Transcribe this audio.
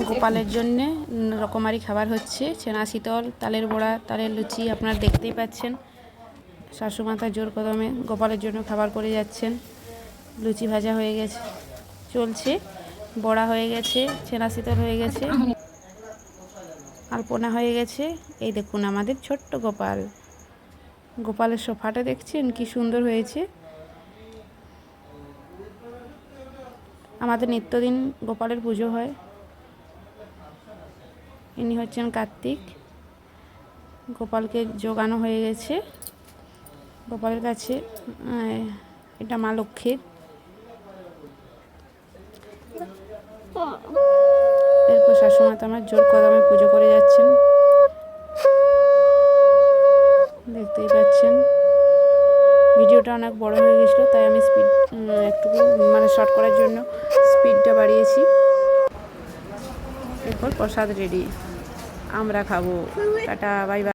গোপালের জন্যে রকমারি খাবার হচ্ছে, ছেনা শীতল, তালের বড়া, তালের লুচি। আপনারা দেখতেই পাচ্ছেন শাশুমাতা জোর কদমে গোপালের জন্য খাবার করে যাচ্ছেন। লুচি ভাজা হয়ে গেছে, চলছে, বড়া হয়ে গেছে, ছেনা শীতল হয়ে গেছে, আলপনা হয়ে গেছে। এই দেখুন আমাদের ছোট্ট গোপাল। গোপালের সোফাটা দেখছেন কি সুন্দর হয়েছে। আমাদের নিত্যদিন গোপালের পুজো হয়। ইনি হচ্ছেন কার্তিক। গোপালকে জোগানো হয়ে গেছে গোপালের কাছে। এটা মা লক্ষ্মীর। এরপর শাশুমাতা আমার জোর কদমে পুজো করে যাচ্ছেন, দেখতেই পাচ্ছেন। ভিডিওটা অনেক বড় হয়ে গেছিলো, তাই আমি স্পিড একটু শর্ট করার জন্য স্পিডটা বাড়িয়েছি। এরপর প্রসাদ রেডি, আমরা খাবো। Tata, bye bye.